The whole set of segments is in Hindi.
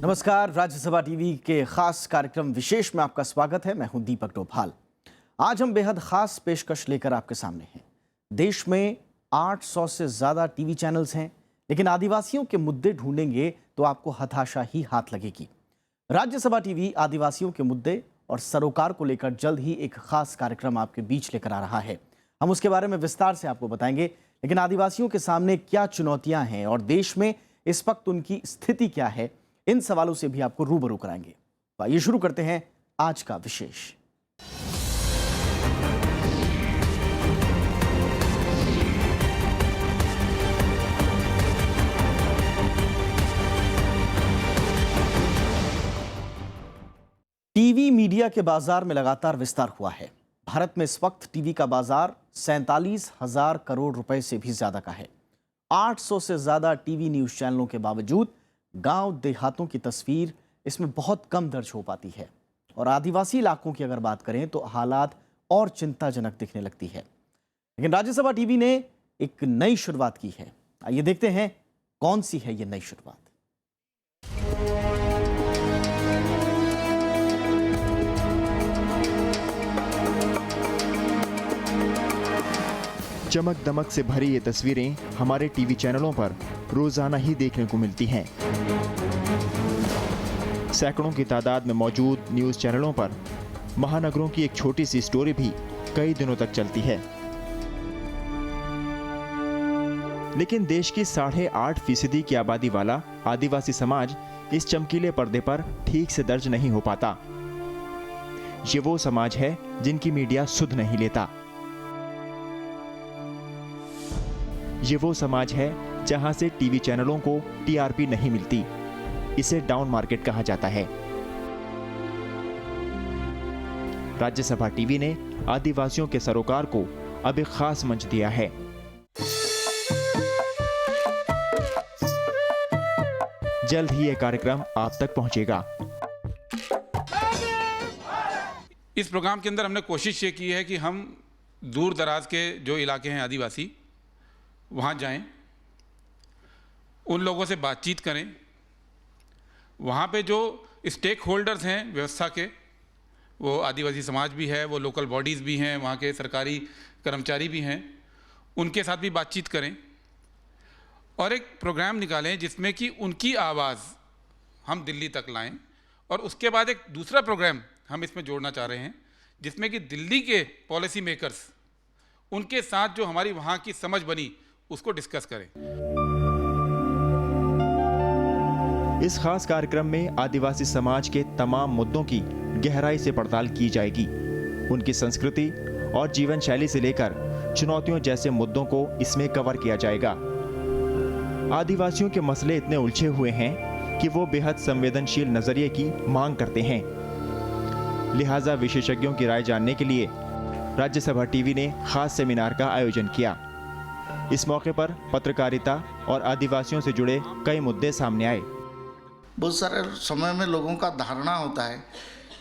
नमस्कार, राज्यसभा टीवी के खास कार्यक्रम विशेष में आपका स्वागत है। मैं हूं दीपक डोभाल। आज हम बेहद खास पेशकश लेकर आपके सामने हैं। देश में 800 से ज्यादा टीवी चैनल्स हैं, लेकिन आदिवासियों के मुद्दे ढूंढेंगे तो आपको हताशा ही हाथ लगेगी। राज्यसभा टीवी आदिवासियों के मुद्दे और सरोकार को लेकर जल्द ही एक खास कार्यक्रम आपके बीच लेकर आ रहा है। हम उसके बारे में विस्तार से आपको बताएंगे, लेकिन आदिवासियों के सामने क्या चुनौतियां हैं और देश में इस वक्त उनकी स्थिति क्या है, इन सवालों से भी आपको रूबरू कराएंगे। तो आइए शुरू करते हैं आज का विशेष। टीवी मीडिया के बाजार में लगातार विस्तार हुआ है। भारत में इस वक्त टीवी का बाजार 47,000 करोड़ रुपए से भी ज्यादा का है। 800 से ज्यादा टीवी न्यूज चैनलों के बावजूद गांव देहातों की तस्वीर इसमें बहुत कम दर्ज हो पाती है। और आदिवासी इलाकों की अगर बात करें तो हालात और चिंताजनक दिखने लगती है। लेकिन राज्यसभा टीवी ने एक नई शुरुआत की है। आइए देखते हैं कौन सी है ये नई शुरुआत। चमक दमक से भरी ये तस्वीरें हमारे टीवी चैनलों पर रोजाना ही देखने को मिलती हैं। सैकड़ों की तादाद में मौजूद न्यूज चैनलों पर महानगरों की एक छोटी सी स्टोरी भी कई दिनों तक चलती है। लेकिन देश की 8.5% की आबादी वाला आदिवासी समाज इस चमकीले पर्दे पर ठीक से दर्ज नहीं हो पाता। ये वो समाज है जिनकी मीडिया सुध नहीं लेता। ये वो समाज है जहां से टीवी चैनलों को टीआरपी नहीं मिलती। इसे डाउन मार्केट कहा जाता है। राज्यसभा टीवी ने आदिवासियों के सरोकार को अब एक खास मंच दिया है। जल्द ही यह कार्यक्रम आप तक पहुंचेगा। इस प्रोग्राम के अंदर हमने कोशिश ये की है कि हम दूर दराज के जो इलाके हैं आदिवासी, वहाँ जाएं, उन लोगों से बातचीत करें। वहाँ पे जो स्टेक होल्डर्स हैं व्यवस्था के, वो आदिवासी समाज भी है, वो लोकल बॉडीज़ भी हैं, वहाँ के सरकारी कर्मचारी भी हैं, उनके साथ भी बातचीत करें और एक प्रोग्राम निकालें जिसमें कि उनकी आवाज़ हम दिल्ली तक लाएं। और उसके बाद एक दूसरा प्रोग्राम हम इसमें जोड़ना चाह रहे हैं जिसमें कि दिल्ली के पॉलिसी मेकर्स, उनके साथ जो हमारी वहाँ की समझ बनी उसको डिस्कस करें। इस खास कार्यक्रम में आदिवासी समाज के तमाम मुद्दों की गहराई से पड़ताल की जाएगी। उनकी संस्कृति और जीवन शैली से लेकर चुनौतियों जैसे मुद्दों को इसमें कवर किया जाएगा। आदिवासियों के मसले इतने उलझे हुए हैं कि वो बेहद संवेदनशील नजरिए की मांग करते हैं। लिहाजा विशेषज्ञों की राय जानने के लिए राज्यसभा टीवी ने खास सेमिनार का आयोजन किया। इस मौके पर पत्रकारिता और आदिवासियों से जुड़े कई मुद्दे सामने आए। बहुत सारे समय में लोगों का धारणा होता है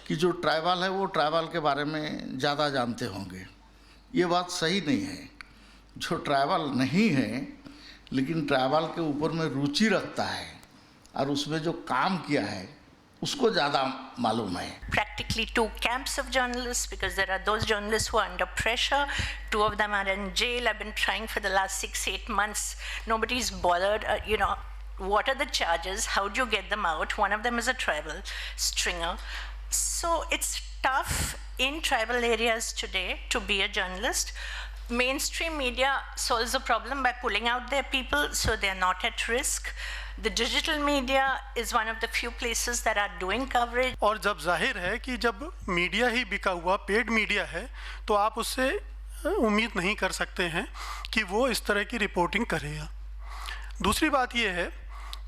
कि जो ट्राइबल है वो ट्राइबल के बारे में ज़्यादा जानते होंगे। ये बात सही नहीं है। जो ट्राइबल नहीं है लेकिन ट्राइबल के ऊपर में रुचि रखता है और उसमें जो काम किया है उसको ज़्यादा मालूम है। Practically two camps of journalists, because there are those journalists who are under pressure. 2 of them are in jail. I've been trying for the last 6-8 months. Nobody's bothered. What are the charges? How do you get them out? One of them is a tribal stringer. So it's tough in tribal areas today to be a journalist. Mainstream media solves the problem by pulling out their people so they're not at risk. The digital media is one of the few places that are doing coverage. और जब जाहिर है कि जब मीडिया ही बिका हुआ पेड मीडिया है तो आप उससे उम्मीद नहीं कर सकते हैं कि वो इस तरह की रिपोर्टिंग करेगा। दूसरी बात ये है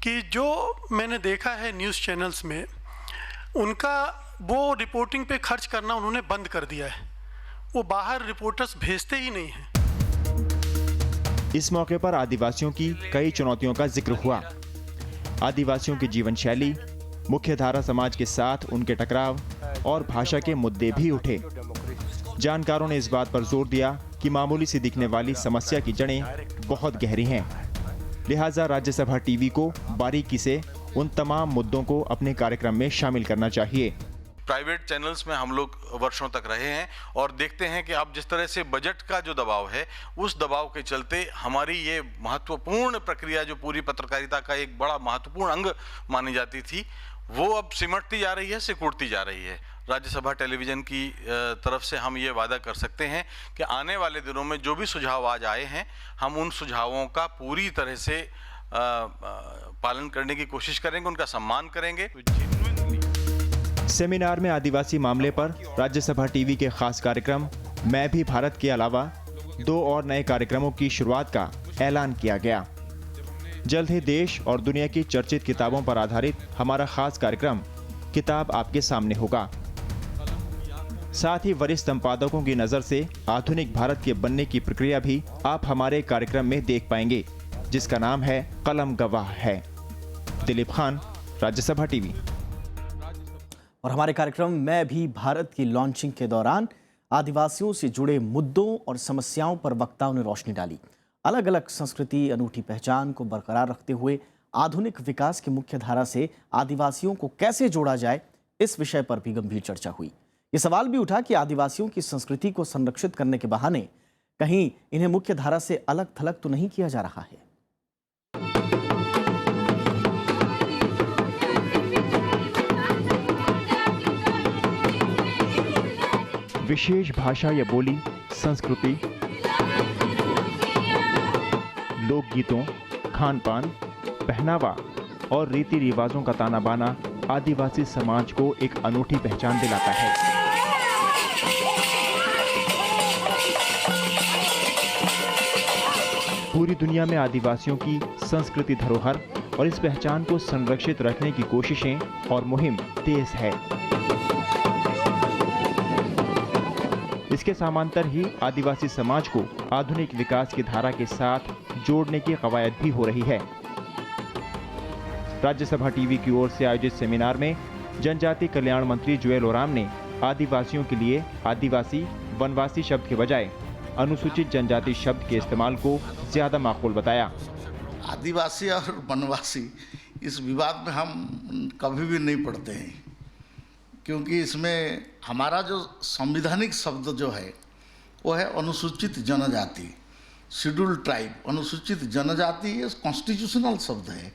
कि जो मैंने देखा है न्यूज़ चैनल्स में, उनका वो रिपोर्टिंग पे खर्च करना उन्होंने बंद कर दिया है। वो बाहर रिपोर्टर्स भेजते ही नहीं हैं। इस मौके पर आदिवासियों की कई चुनौतियों का जिक्र हुआ। आदिवासियों की जीवन शैली, मुख्यधारा समाज के साथ उनके टकराव और भाषा के मुद्दे भी उठे। जानकारों ने इस बात पर जोर दिया कि मामूली सी दिखने वाली समस्या की जड़ें बहुत गहरी हैं। लिहाजा राज्यसभा टीवी को बारीकी से उन तमाम मुद्दों को अपने कार्यक्रम में शामिल करना चाहिए। प्राइवेट चैनल्स में हम लोग वर्षों तक रहे हैं और देखते हैं कि अब जिस तरह से बजट का जो दबाव है, उस दबाव के चलते हमारी ये महत्वपूर्ण प्रक्रिया जो पूरी पत्रकारिता का एक बड़ा महत्वपूर्ण अंग मानी जाती थी, वो अब सिमटती जा रही है, सिकुड़ती जा रही है। राज्यसभा टेलीविज़न की तरफ से हम ये वादा कर सकते हैं कि आने वाले दिनों में जो भी सुझाव आज आए हैं, हम उन सुझावों का पूरी तरह से पालन करने की कोशिश करेंगे, उनका सम्मान करेंगे। सेमिनार में आदिवासी मामले पर राज्यसभा टीवी के खास कार्यक्रम मैं भी भारत के अलावा 2 और नए कार्यक्रमों की शुरुआत का ऐलान किया गया। जल्द ही देश और दुनिया की चर्चित किताबों पर आधारित हमारा खास कार्यक्रम किताब आपके सामने होगा। साथ ही वरिष्ठ संपादकों की नज़र से आधुनिक भारत के बनने की प्रक्रिया भी आप हमारे कार्यक्रम में देख पाएंगे, जिसका नाम है कलम गवाह है। दिलीप खान, राज्यसभा टीवी। और हमारे कार्यक्रम मैं भी भारत की लॉन्चिंग के दौरान आदिवासियों से जुड़े मुद्दों और समस्याओं पर वक्ताओं ने रोशनी डाली। अलग अलग संस्कृति, अनूठी पहचान को बरकरार रखते हुए आधुनिक विकास की मुख्य धारा से आदिवासियों को कैसे जोड़ा जाए, इस विषय पर भी गंभीर चर्चा हुई। ये सवाल भी उठा कि आदिवासियों की संस्कृति को संरक्षित करने के बहाने कहीं इन्हें मुख्य धारा से अलग थलग तो नहीं किया जा रहा है। विशेष भाषा या बोली, संस्कृति, लोकगीतों, खान पान, पहनावा और रीति रिवाजों का ताना बाना आदिवासी समाज को एक अनूठी पहचान दिलाता है। पूरी दुनिया में आदिवासियों की संस्कृति धरोहर और इस पहचान को संरक्षित रखने की कोशिशें और मुहिम तेज है। इसके समांतर ही आदिवासी समाज को आधुनिक विकास की धारा के साथ जोड़ने की कवायद भी हो रही है। राज्यसभा टीवी की ओर से आयोजित सेमिनार में जनजाति कल्याण मंत्री जुएल ओराम ने आदिवासियों के लिए आदिवासी, वनवासी शब्द के बजाय अनुसूचित जनजाति शब्द के इस्तेमाल को ज्यादा माकूल बताया। आदिवासी और वनवासी, इस विवाद में हम कभी भी नहीं पड़ते हैं, क्योंकि इसमें हमारा जो संवैधानिक शब्द जो है वो है अनुसूचित जनजाति, शेड्यूल ट्राइब। अनुसूचित जनजाति ये कॉन्स्टिट्यूशनल शब्द है,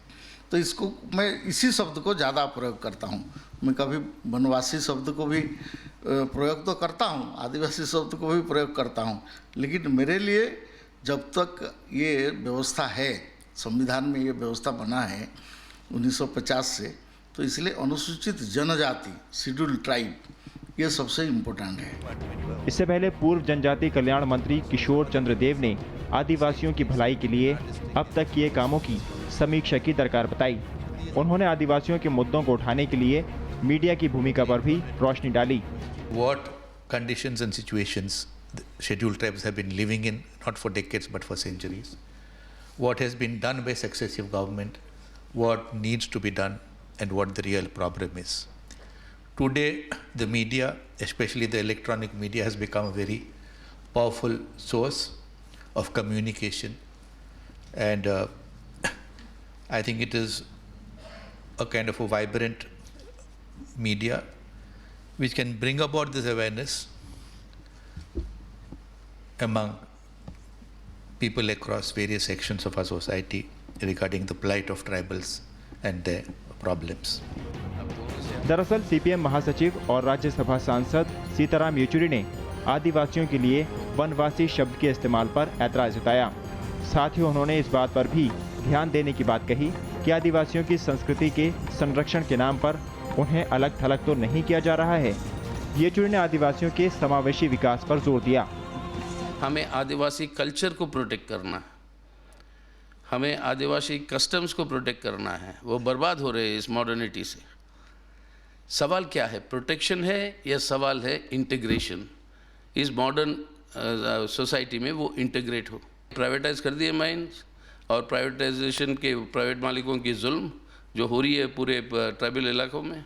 तो इसको मैं इसी शब्द को ज़्यादा प्रयोग करता हूँ। मैं कभी वनवासी शब्द को भी प्रयोग तो करता हूँ, आदिवासी शब्द को भी प्रयोग करता हूँ, लेकिन मेरे लिए जब तक ये व्यवस्था है, संविधान में ये व्यवस्था बना है 1950 से, तो इसलिए अनुसूचित जनजाति, शेड्यूल ट्राइब, ये सबसे इम्पोर्टेंट है। इससे पहले पूर्व जनजाति कल्याण मंत्री किशोर चंद्र देव ने आदिवासियों की भलाई के लिए अब तक किए कामों की समीक्षा की दरकार बताई। उन्होंने आदिवासियों के मुद्दों को उठाने के लिए मीडिया की भूमिका पर भी रोशनी डाली। What conditions and situations the scheduled tribes have been living in, not for decades but for centuries. What has been done by successive government, what needs to be done, and what the real problem is. Today, the media, especially the electronic media, has become a very powerful source of communication, and I think it is a kind of a vibrant media which can bring about this awareness among people across various sections of our society regarding the plight of tribals and their problems. दरअसल सीपीएम महासचिव और राज्यसभा सांसद सीताराम येचुरी ने आदिवासियों के लिए वनवासी शब्द के इस्तेमाल पर ऐतराज जताया। साथ ही उन्होंने इस बात पर भी ध्यान देने की बात कही कि आदिवासियों की संस्कृति के संरक्षण के नाम पर उन्हें अलग थलग तो नहीं किया जा रहा है। येचुरी ने आदिवासियों के समावेशी विकास पर जोर दिया। हमें आदिवासी कल्चर को प्रोटेक्ट करना है, हमें आदिवासी कस्टम्स को प्रोटेक्ट करना है, वो बर्बाद हो रहे हैं इस मॉडर्निटी से। सवाल क्या है, प्रोटेक्शन है या सवाल है इंटीग्रेशन? इस मॉडर्न सोसाइटी में वो इंटीग्रेट हो। प्राइवेटाइज कर दिए माइंस, और प्राइवेटाइजेशन के प्राइवेट मालिकों की जुल्म जो हो रही है पूरे ट्राइबल इलाकों में,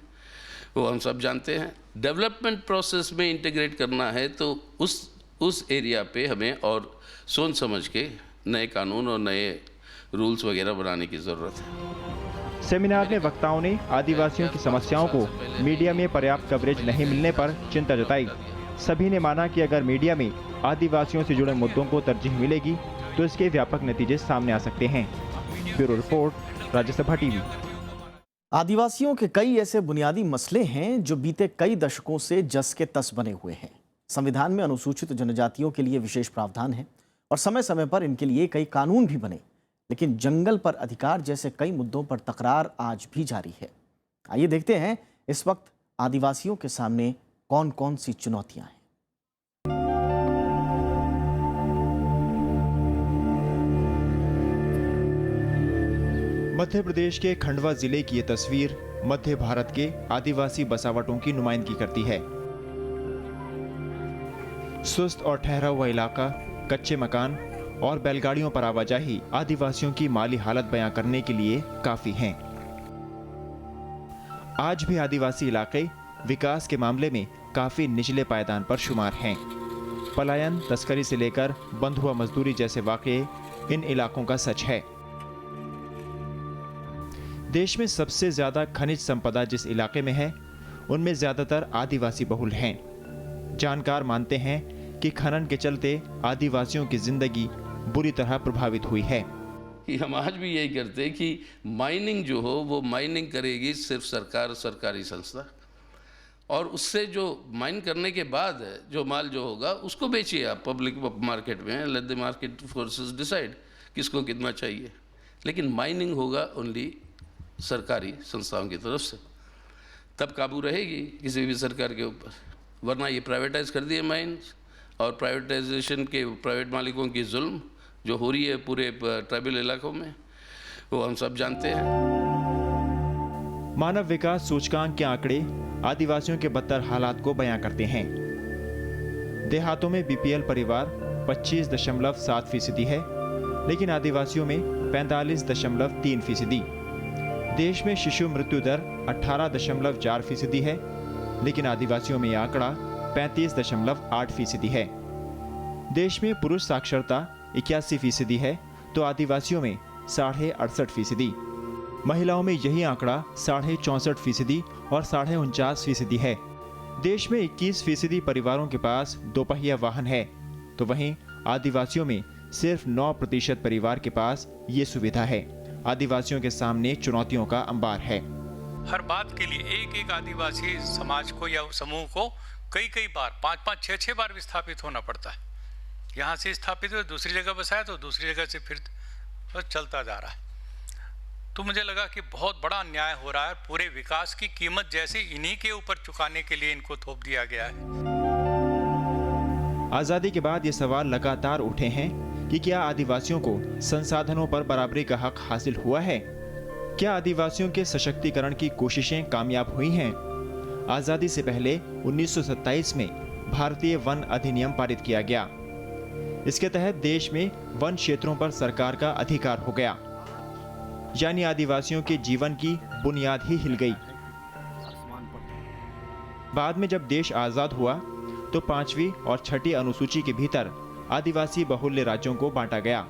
वो हम सब जानते हैं। डेवलपमेंट प्रोसेस में इंटीग्रेट करना है तो उस एरिया पे हमें और सोच समझ के नए कानून और नए रूल्स वगैरह बनाने की ज़रूरत है। सेमिनार में वक्ताओं ने आदिवासियों की समस्याओं को मीडिया में पर्याप्त कवरेज नहीं मिलने पर चिंता जताई। सभी ने माना कि अगर मीडिया में आदिवासियों से जुड़े मुद्दों को तरजीह मिलेगी तो इसके व्यापक नतीजे सामने आ सकते हैं। Bureau report, Rajya Sabha TV. आदिवासियों के कई ऐसे बुनियादी मसले हैं जो बीते कई दशकों से जस के तस बने हुए हैं। संविधान में अनुसूचित जनजातियों के लिए विशेष प्रावधान है और समय समय पर इनके लिए कई कानून भी बने, लेकिन जंगल पर अधिकार जैसे कई मुद्दों पर तकरार आज भी जारी है। आइए देखते हैं इस वक्त आदिवासियों के सामने कौन कौन सी चुनौतियां हैं। मध्य प्रदेश के खंडवा जिले की ये तस्वीर मध्य भारत के आदिवासी बसावटों की नुमाइंदगी करती है। सुस्त और ठहरा हुआ इलाका, कच्चे मकान और बैलगाड़ियों पर आवाजाही आदिवासियों की माली हालत बयां करने के लिए काफी हैं। आज भी आदिवासी इलाके विकास के मामले में काफी निचले पायदान पर शुमार हैं। पलायन, तस्करी से लेकर बंधुआ मजदूरी जैसे वाकये इन इलाकों का सच है। देश में सबसे ज्यादा खनिज संपदा जिस इलाके में है, उनमें ज्यादातर आदिवासी बहुल हैं। जानकार मानते हैं कि खनन के चलते आदिवासियों की जिंदगी बुरी तरह प्रभावित हुई है। कि हम आज भी यही करते हैं कि माइनिंग जो हो वो माइनिंग करेगी सिर्फ सरकार, सरकारी संस्था, और उससे जो माइन करने के बाद जो माल जो होगा उसको बेचिए आप पब्लिक मार्केट में। Let the market forces decide किसको कितना चाहिए, लेकिन माइनिंग होगा ओनली सरकारी संस्थाओं की तरफ से, तब काबू रहेगी किसी भी सरकार के ऊपर। वरना ये प्राइवेटाइज कर दिए माइन्स, और प्राइवेटाइजेशन के प्राइवेट मालिकों की जुल्म जो हो रही है पूरे ट्राइबल इलाकों में, वो हम सब जानते हैं। मानव विकास सूचकांक के आंकड़े आदिवासियों के बदतर हालात को बयां करते हैं। देहातों में बीपीएल परिवार 25.7% है, लेकिन आदिवासियों में 45.3%। देश में शिशु मृत्यु दर 18.4% है, लेकिन आदिवासियों में यह आंकड़ा 35.8% है। देश में पुरुष साक्षरता 81% है, तो आदिवासियों में 68.5%। महिलाओं में यही आंकड़ा 64.5% और 49.5% है। देश में 21% परिवारों के पास दोपहिया वाहन है, तो वहीं आदिवासियों में सिर्फ 9% परिवार के पास ये सुविधा है। आदिवासियों के सामने चुनौतियों का अंबार है। हर बात के लिए एक एक आदिवासी समाज को या समूह को कई बार 5-5, 6-6 बार विस्थापित होना पड़ता है। यहाँ से स्थापित हुए दूसरी जगह बसाया तो दूसरी जगह से फिर बस चलता जा रहा है। तो मुझे लगा कि बहुत बड़ा अन्याय हो रहा है। पूरे विकास की कीमत जैसे इन्हीं के ऊपर चुकाने के लिए इनको थोप दिया गया है। आजादी के बाद ये सवाल लगातार उठे हैं कि क्या आदिवासियों को संसाधनों पर बराबरी का हक हासिल हुआ है? क्या आदिवासियों के सशक्तिकरण की कोशिशें कामयाब हुई हैं? आजादी से पहले 1927 में भारतीय वन अधिनियम पारित किया गया। इसके तहत देश में वन क्षेत्रों पर सरकार का अधिकार हो गया, यानी आदिवासियों के जीवन की बुनियाद ही हिल गई। बाद में जब देश आजाद हुआ तो 5वीं और 6ठी अनुसूची के भीतर आदिवासी बहुल्य राज्यों को बांटा गया।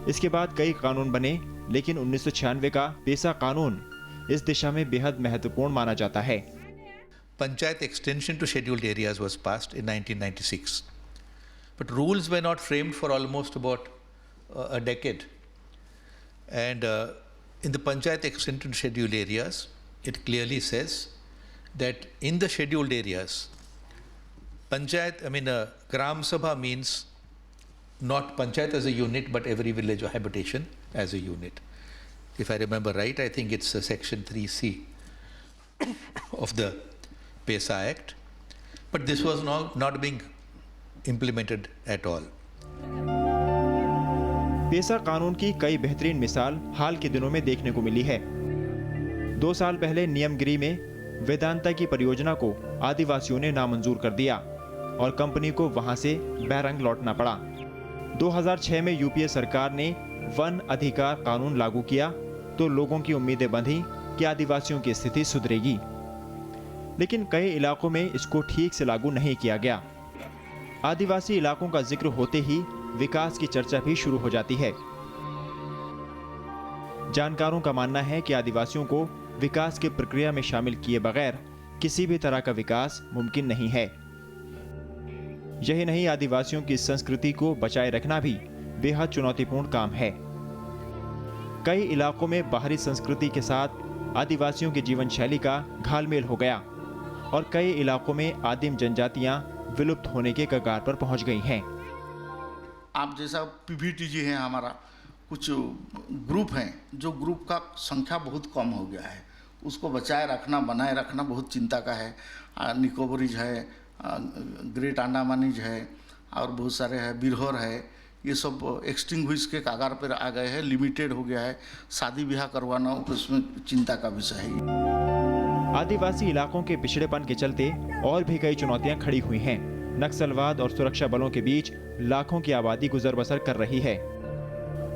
इसके बाद कई कानून बने, लेकिन 1996 का पेसा कानून इस दिशा में बेहद महत्वपूर्ण माना जाता है। Panchayat extension to scheduled areas was passed in 1996, but rules were not framed for almost about a decade. And in the Panchayat extension to scheduled areas, it clearly says that in the scheduled areas, Panchayat, Gram Sabha means not Panchayat as a unit, but every village or habitation as a unit. If I remember right, I think it's section 3C of the PESA Act, but this was not being implemented at all. पेसा कानून की कई बेहतरीन मिसाल हाल के दिनों में देखने को मिली है। 2 साल पहले नियमगिरी में वेदांता की परियोजना को आदिवासियों ने नामंजूर कर दिया और कंपनी को वहां से बैरंग लौटना पड़ा। 2006 में यूपीए सरकार ने वन अधिकार कानून लागू किया तो लोगों की उम्मीदें बंधी कि आदिवासियों की स्थिति सुधरेगी, लेकिन कई इलाकों में इसको ठीक से लागू नहीं किया गया। आदिवासी इलाकों का जिक्र होते ही विकास की चर्चा भी शुरू हो जाती है। जानकारों का मानना है कि आदिवासियों को विकास की प्रक्रिया में शामिल किए बगैर किसी भी तरह का विकास मुमकिन नहीं है। यही नहीं, आदिवासियों की संस्कृति को बचाए रखना भी बेहद चुनौतीपूर्ण काम है। कई इलाकों में बाहरी संस्कृति के साथ आदिवासियों की जीवन शैली का घालमेल हो गया और कई इलाकों में आदिम जनजातियां विलुप्त होने के कगार पर पहुंच गई हैं। आप जैसा पीवीटीजी है हमारा, कुछ ग्रुप हैं जो ग्रुप का संख्या बहुत कम हो गया है, उसको बचाए रखना, बनाए रखना बहुत चिंता का है। निकोबरीज है, ग्रेट अंडमानीज है और बहुत सारे हैं, बिरहोर है, ये सब एक्सटिंग्विश के कागार पर आ गए हैं, लिमिटेड हो गया है। शादी ब्याह करवाना उसमें चिंता का विषय है। आदिवासी इलाकों के पिछड़ेपन के चलते और भी कई चुनौतियां खड़ी हुई हैं। नक्सलवाद और सुरक्षा बलों के बीच लाखों की आबादी गुजर बसर कर रही है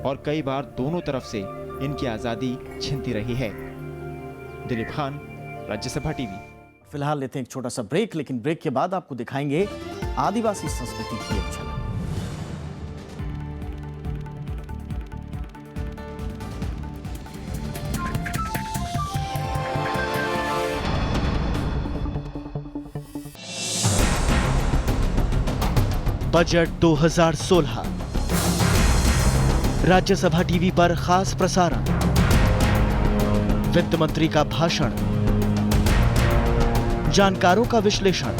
और कई बार दोनों तरफ से इनकी आज़ादी छिनती रही है। दिलीप खान, राज्यसभा टीवी। फिलहाल लेते हैं एक छोटा सा ब्रेक, लेकिन ब्रेक के बाद आपको दिखाएंगे आदिवासी संस्कृति की एक झलक। बजट 2016 राज्यसभा टीवी पर खास प्रसारण। वित्त मंत्री का भाषण, जानकारों का विश्लेषण।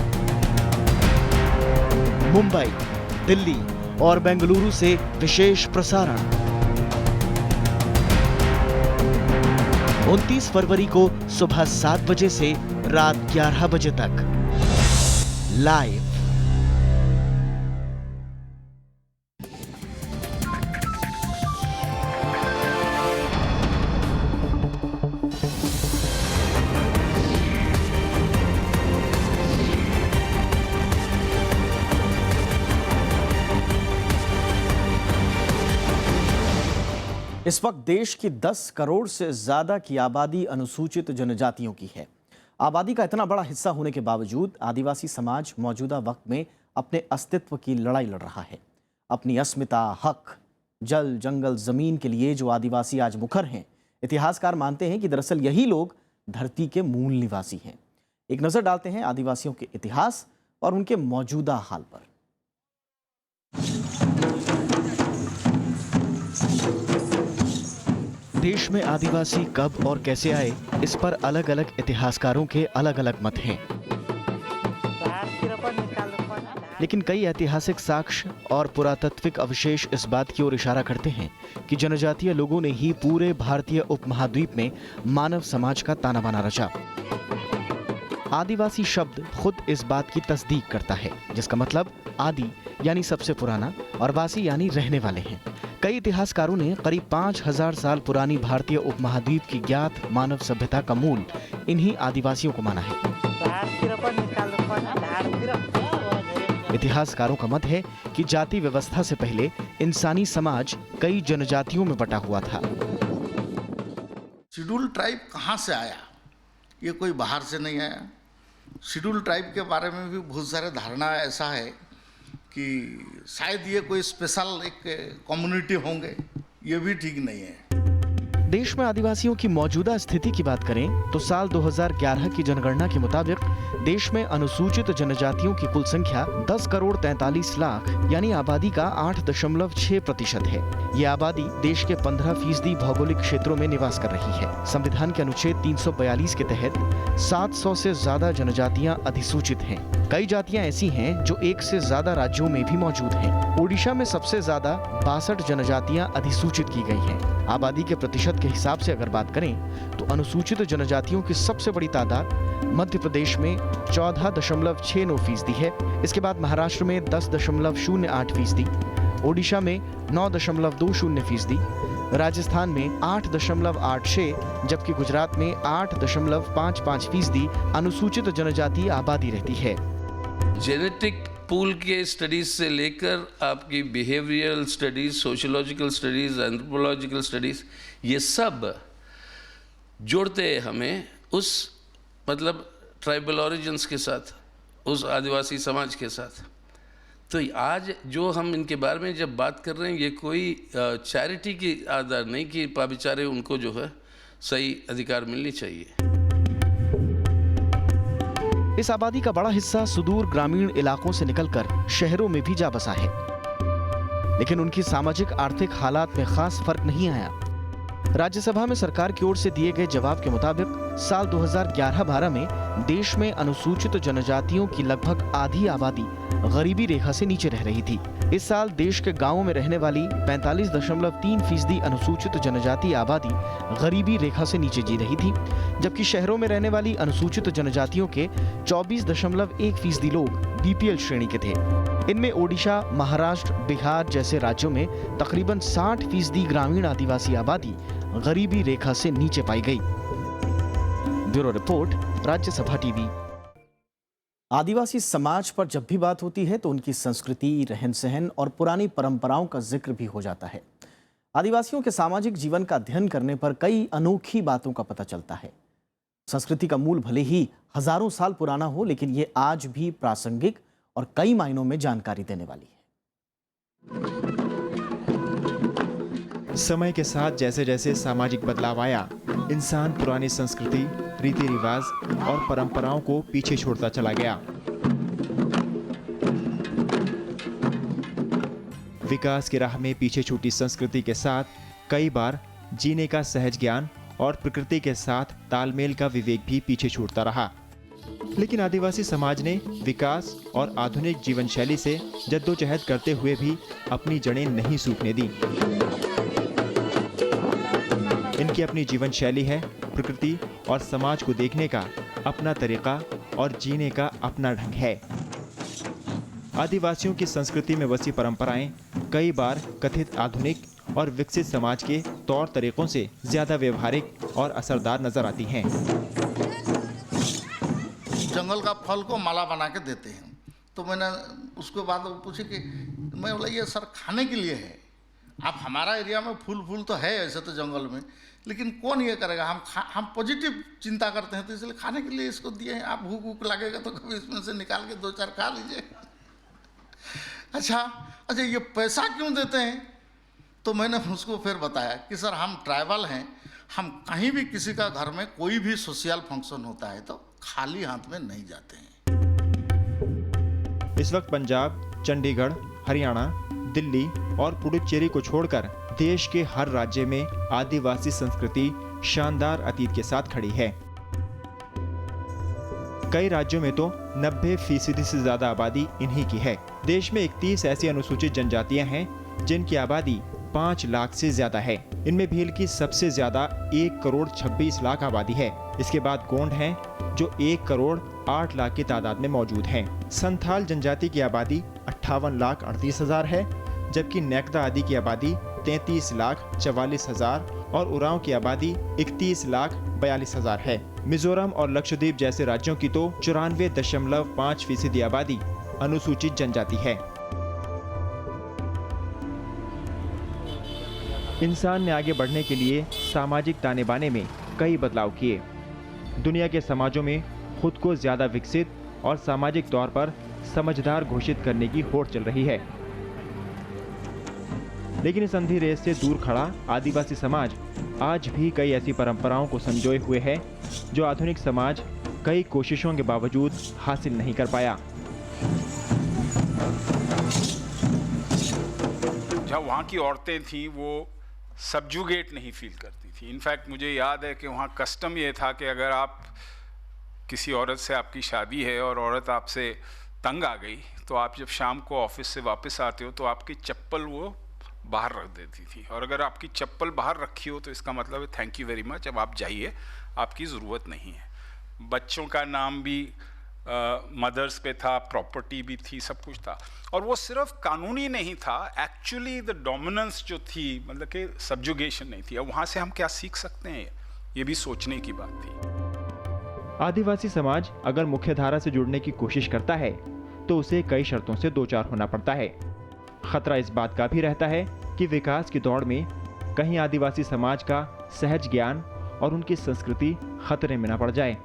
मुंबई, दिल्ली और बेंगलुरु से विशेष प्रसारण। 29 फरवरी को सुबह 7 बजे से रात 11 बजे तक लाइव। इस वक्त देश की 10 करोड़ से ज्यादा की आबादी अनुसूचित जनजातियों की है। आबादी का इतना बड़ा हिस्सा होने के बावजूद आदिवासी समाज मौजूदा वक्त में अपने अस्तित्व की लड़ाई लड़ रहा है। अपनी अस्मिता, हक, जल, जंगल, जमीन के लिए जो आदिवासी आज मुखर हैं, इतिहासकार मानते हैं कि दरअसल यही लोग धरती के मूल निवासी हैं। एक नजर डालते हैं आदिवासियों के इतिहास और उनके मौजूदा हाल पर। देश में आदिवासी कब और कैसे आए, इस पर अलग अलग इतिहासकारों के अलग अलग मत हैं। लेकिन कई ऐतिहासिक साक्ष्य और पुरातात्विक अवशेष इस बात की ओर इशारा करते हैं कि जनजातीय लोगों ने ही पूरे भारतीय उपमहाद्वीप में मानव समाज का ताना बाना रचा। आदिवासी शब्द खुद इस बात की तस्दीक करता है, जिसका मतलब आदि यानी सबसे पुराना और वासी यानी रहने वाले हैं। कई इतिहासकारों ने करीब 5000 साल पुरानी भारतीय उपमहाद्वीप की ज्ञात मानव सभ्यता का मूल इन्हीं आदिवासियों को माना है। इतिहासकारों का मत है कि जाति व्यवस्था से पहले इंसानी समाज कई जनजातियों में बटा हुआ था। शेड्यूल ट्राइब कहाँ से आया? ये कोई बाहर से नहीं आया। शेड्यूल ट्राइब के बारे में भी बहुत सारे धारणा ऐसा है कि शायद ये कोई स्पेशल एक कम्युनिटी होंगे, ये भी ठीक नहीं है। देश में आदिवासियों की मौजूदा स्थिति की बात करें तो साल 2011 की जनगणना के मुताबिक देश में अनुसूचित जनजातियों की कुल संख्या 10 करोड़ 43 लाख यानी आबादी का 8.6% है। ये आबादी देश के 15% भौगोलिक क्षेत्रों में निवास कर रही है। संविधान के अनुच्छेद 342 के तहत 700 से ज्यादा जनजातियां अधिसूचित हैं। कई जातियां ऐसी हैं जो एक से ज्यादा राज्यों में भी मौजूद हैं। ओडिशा में सबसे ज्यादा 62 जनजातियां अधिसूचित की गई हैं। आबादी के प्रतिशत के हिसाब से अगर बात करें तो अनुसूचित जनजातियों की सबसे बड़ी तादाद मध्य प्रदेश में 14.69% है। इसके बाद महाराष्ट्र में 10.08%, ओडिशा में 9.20%, राजस्थान में 8.86, जबकि गुजरात में 8.55% अनुसूचित जनजातीय आबादी रहती है। जेनेटिक पूल के स्टडीज से लेकर आपकी behavioural studies, sociological studies, anthropological studies, ये सब जोड़ते हैं हमें उस मतलब ट्राइबल ओरिजिन्स के साथ, उस आदिवासी समाज के साथ। तो आज जो हम इनके बारे में जब बात कर रहे हैं, ये कोई चैरिटी की आधार नहीं कि बेचारे उनको जो है सही अधिकार मिलनी चाहिए। इस आबादी का बड़ा हिस्सा सुदूर ग्रामीण इलाकों से निकलकर शहरों में भी जा बसा है, लेकिन उनकी सामाजिक आर्थिक हालात में खास फर्क नहीं आया। राज्यसभा में सरकार की ओर से दिए गए जवाब के मुताबिक साल 2011-12 में देश में अनुसूचित जनजातियों की लगभग आधी आबादी गरीबी रेखा से नीचे रह रही थी। इस साल देश के गांवों में रहने वाली 45.3% अनुसूचित जनजाति आबादी गरीबी रेखा से नीचे जी रही थी, जबकि शहरों में रहने वाली अनुसूचित जनजातियों के 24.1% लोग बीपीएल श्रेणी के थे। इनमें ओडिशा, महाराष्ट्र, बिहार जैसे राज्यों में तकरीबन 60% ग्रामीण आदिवासी आबादी गरीबी रेखा से नीचे पाई गई। Bureau report, Rajya Sabha TV. आदिवासी समाज पर जब भी बात होती है तो उनकी संस्कृति, रहन सहन और पुरानी परंपराओं का जिक्र भी हो जाता है। आदिवासियों के सामाजिक जीवन का अध्ययन करने पर कई अनोखी बातों का पता चलता है। संस्कृति का मूल भले ही हजारों साल पुराना हो, लेकिन ये आज भी प्रासंगिक और कई मायनों में जानकारी देने वाली है। समय के साथ जैसे जैसे सामाजिक बदलाव आया, इंसान पुरानी संस्कृति, रीति रिवाज और परंपराओं को पीछे छोड़ता चला गया। विकास की राह में पीछे छूटी संस्कृति के साथ कई बार जीने का सहज ज्ञान और प्रकृति के साथ तालमेल का विवेक भी पीछे छूटता रहा। लेकिन आदिवासी समाज ने विकास और आधुनिक जीवन शैली से जद्दोजहद करते हुए भी अपनी जड़ें नहीं सूखने दी। इनकी अपनी जीवन शैली है, प्रकृति और समाज को देखने का अपना तरीका और जीने का अपना ढंग है। आदिवासियों की संस्कृति में बसी परंपराएं कई बार कथित आधुनिक और विकसित समाज के तौर तरीकों से ज्यादा व्यवहारिक और असरदार नजर आती हैं। जंगल का फल को माला बना के देते हैं, तो मैंने उसके बाद पूछी कि मैं बोला ये सर खाने के लिए है। अब हमारा एरिया में फूल तो है ऐसे तो जंगल में, लेकिन कौन ये करेगा। हम पॉजिटिव चिंता करते हैं, तो इसलिए खाने के लिए इसको दिए हैं। आप भूख लगेगा तो कभी इसमें से निकाल के 2-4 खा लीजिए। अच्छा ये पैसा क्यों देते हैं? तो मैंने उसको फिर बताया कि सर हम ट्राइबल हैं, हम कहीं भी किसी का घर में कोई भी सोशल फंक्शन होता है तो खाली हाथ में नहीं जाते हैं। इस वक्त पंजाब, चंडीगढ़, हरियाणा, दिल्ली और पुडुचेरी को छोड़कर देश के हर राज्य में आदिवासी संस्कृति शानदार अतीत के साथ खड़ी है। कई राज्यों में तो 90% से ज्यादा आबादी इन्हीं की है। देश में 31 ऐसी अनुसूचित जनजातियां हैं जिनकी आबादी 5 लाख से ज्यादा है। इनमें भील की सबसे ज्यादा 1 करोड़ 26 लाख आबादी है। इसके बाद गोंड हैं जो 1 करोड़ 8 लाख की तादाद में मौजूद हैं। संथाल जनजाति की आबादी 58 लाख 38 हजार है, जबकि नेकदा आदि की आबादी 33 लाख 44 हजार और उरांव की आबादी 31 लाख 42 हजार है। मिजोरम और लक्षद्वीप जैसे राज्यों की तो 94.5% आबादी अनुसूचित जनजाति है। इंसान ने आगे बढ़ने के लिए सामाजिक ताने बाने में कई बदलाव किए। दुनिया के समाजों में खुद को ज्यादा विकसित और सामाजिक तौर पर समझदार घोषित करने की होड़ चल रही है। लेकिन इस अंधी रेस से दूर खड़ा आदिवासी समाज आज भी कई ऐसी परंपराओं को संजोए हुए है जो आधुनिक समाज कई कोशिशों के बावजूद हासिल नहीं कर पाया। जहाँ वहाँ की औरतें थीं वो सब्जुगेट नहीं फील करती थी। इनफैक्ट मुझे याद है कि वहाँ कस्टम ये था कि अगर आप किसी औरत से आपकी शादी है और औरत आपसे तंग आ गई तो आप जब शाम को ऑफिस से वापस आते हो तो आपकी चप्पल वो बाहर रख देती थी, और अगर आपकी चप्पल बाहर रखी हो तो इसका मतलब है थैंक यू वेरी मच, अब आप जाइए, आपकी ज़रूरत नहीं है। बच्चों का नाम भी मदर्स पे था, प्रॉपर्टी भी थी, सब कुछ था। और वो सिर्फ कानूनी नहीं था, एक्चुअली द डोमिनेंस जो थी, मतलब कि सब्जुगेशन नहीं थी। अब वहाँ से हम क्या सीख सकते हैं, ये भी सोचने की बात थी। आदिवासी समाज अगर मुख्य धारा से जुड़ने की कोशिश करता है तो उसे कई शर्तों से दो चार होना पड़ता है। खतरा इस बात का भी रहता है कि विकास की दौड़ में कहीं आदिवासी समाज का सहज ज्ञान और उनकी संस्कृति खतरे में न पड़ जाए।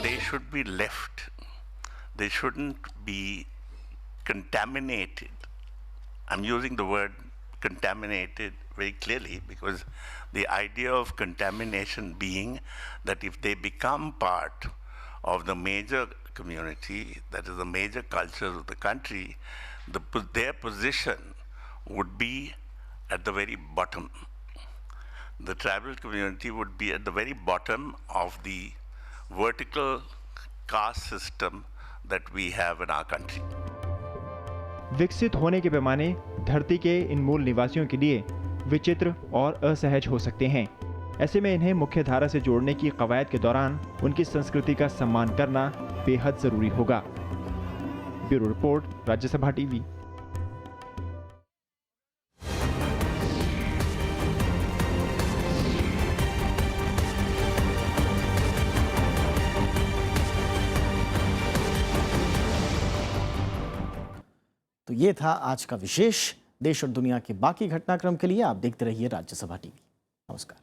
They should be left. They shouldn't be contaminated. I'm using the word contaminated very clearly because the idea of contamination being that if they become part of the major community, that is the major culture of the country, their position would be at the very bottom. The tribal community would be at the very bottom of the vertical caste system that we have in our country. विकसित होने के पैमाने धरती के इन मूल निवासियों के लिए विचित्र और असहज हो सकते हैं। ऐसे में इन्हें मुख्य धारा से जोड़ने की कवायद के दौरान उनकी संस्कृति का सम्मान करना बेहद जरूरी होगा। Bureau report, Rajya Sabha TV. तो ये था आज का विशेष। देश और दुनिया के बाकी घटनाक्रम के लिए आप देखते रहिए राज्यसभा टीवी। नमस्कार।